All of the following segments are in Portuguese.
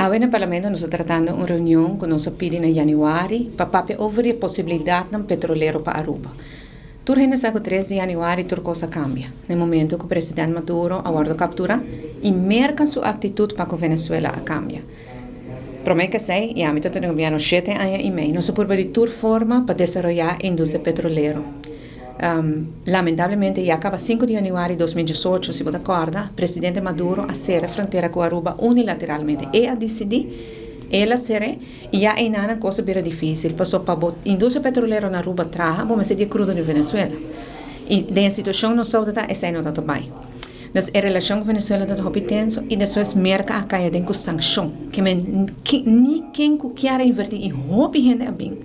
Ahora en el Parlamento nos está tratando una reunión que nos piden en januari para papel over la posibilidad de un petrolero para Aruba. Turgene saco 3 de januari tur cosa cambia. En el momento que el presidente Maduro aguarda captura y merca su actitud para que Venezuela cambie. Promete que sei, y a mí tengo gobierno 7 años y medio, no se puede ver tur forma para desarrollar la industria petrolera. Lamentablemente, ya acaba 5 de januari de 2018, si você acorda, o presidente Maduro a cerrar a fronteira com Aruba unilateralmente. E a decidir, ela cerra, e já é uma coisa bem difícil. Passou para a indústria petroleira na Aruba traga, mas é de crudo de Venezuela. E da situação não só está, essa não está bem. Então, a relação com a Venezuela está muito tenso, e depois merca a cair dentro com sanção, que ninguém quer invertir, e houve gente bem.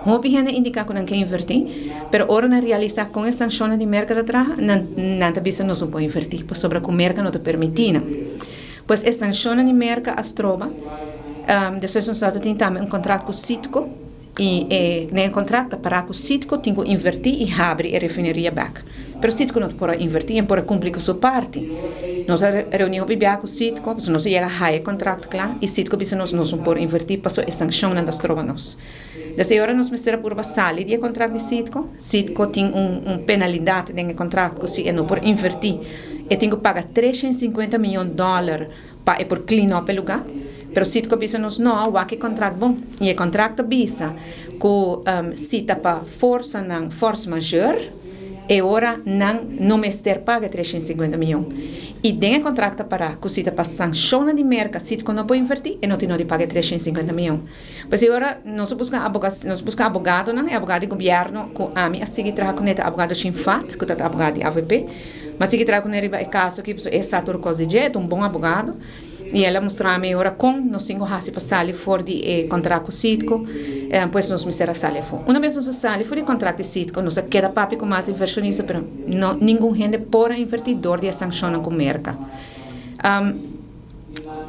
Houve gente indicar que não quer invertir, mas ora na realizar com as sanções de merca de trás, não bisa não se pode invertir, pois sobre que o merca não te permite. Pois as sanções de merca as trova, depois nós temos também contrato com o Citgo, e no contrato para com o Citgo tem que invertir e abrir a refineria back. Mas o Citgo não pode invertir, e pode cumprir com a sua parte. Nós reunimos com o Citgo, nós chega a o contrato claro, e o Citgo bisa não pode invertir, passou as sanções não trova nós. Dessa hora nós precisamos por sair do contrato de Citgo. Citgo tem uma penalidade no contrato que não pode invertir. E tem que pagar $350 milhões para por clean up o lugar. Mas o Citgo bisa nos não, o que contrato bom. E o contrato bisa que cita para força majeure. E ora não mester paga 350 milhões. E dentro do contrato para que cita para sanção de merca, Citgo não pode invertir e não tem de pagar 350 milhões. Mas agora nós buscamos abogado, não é abogado de governo, que a mim a seguir trabalhar com ele abogado de Chinfat, que é abogado de AVP, mas seguir trabalhar com ele é caso que é sator coisa de um bom abogado. E ela mostrou-me agora como nós temos que sair fora de contrato com o Citgo, pois nós precisamos sair fora. Uma vez nós saímos fora de contrato com o Citgo, nós queda papi com mais inversionista, mas nenhum gente pode invertir dor de sanção com a merca.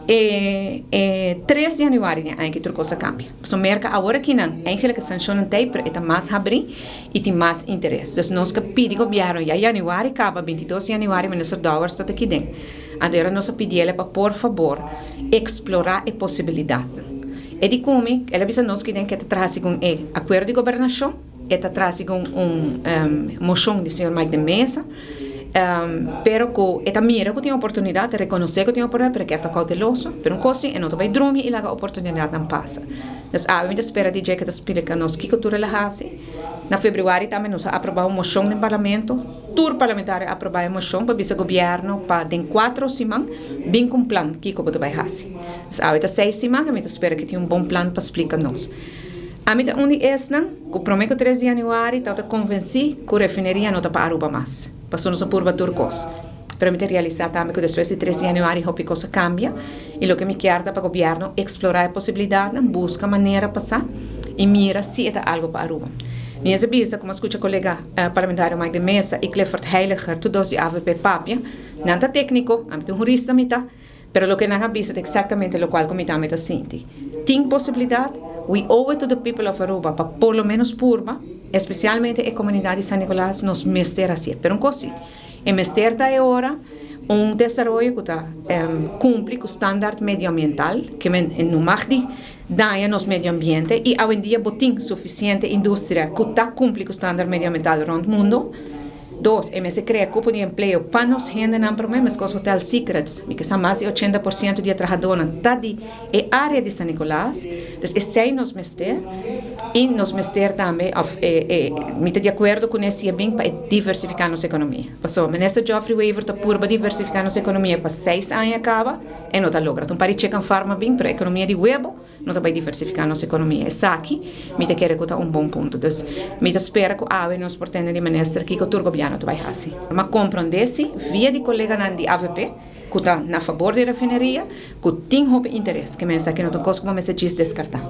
3 de januari é que tudo coisa cambia. So merca agora que não, eigenlijk a sanção não tem, mas é mais abrir e tem mais interesse. Então nós que pedimos ao governo, já januari acaba, 22 de januari, o ministro Dauer está aqui dentro. Agora nós pedimos para, por favor, explorar a possibilidade. E de como, ela disse nós que tem que trazer um acordo de governação, e trazer moção do senhor Mike de Mesa, pero que esta mira que tem oportunidade de reconhecer que tem oportunidade, porque está cauteloso, pero coisa e não vai dormir e a oportunidade não passa. Então, a gente espera de que te explica nos que cultura ela faz. Na fevereiro também nós aprovamos uma moção no parlamento, tur parlamentar aprovar uma moção para o governo para em 4 semanas bem com um plano que como vai fazer. Então, a 6 semanas a gente espera que tenha bom plano para explicar nos. A mim que o prometo 3 de januari está convencido que a refineria não está para Aruba mais. Passou nos por turcos. Para me realizar também que depois de 3 de januari a coisa cambia e o que me quer para o governo explorar a possibilidade, busca maneira de passar e mira se é algo para Aruba. Minha visa, como escuta o colega parlamentar Mike de Mesa e Clifford Heiliger, todos de AVP Papia, não é técnico, é um jurista, mas o que não é visa é exatamente o qual o comitê está sentindo. Tem possibilidade, we owe it to the people of Aruba, para por lo menos purba, especialmente a comunidade de San Nicolás, nos mester assim. Pero coisa, e mester da agora desenvolvimento que está cumpre com o standard medioambiental, que não magdi daña nos medio ambiente e hoje em dia botim suficiente indústria que está cumpre com o standard medioambiental no mundo. 2, se cria cupo de emprego para nos gente não problemas com os hotel secrets, que são mais de 80% de trabalhadores está de área de San Nicolás, então esse nos mester e nos mester também, me está de acordo com esse bem para diversificar nossa economia. Passou, o ministro Geoffrey Weaver está por diversificar nossa economia para 6 anos acaba e não está logrando. Então, para checar farma bem para a economia de web, não está para diversificar nossa economia. Esse aqui, me está querendo que bom ponto. Então, me espera que a nos portende de ministro que o turco governo vai fazer. Mas compreende-se via de colega de AVP que está a favor da refineria, que tem interesse, que mensa que não tem coisa como me se diz descartar.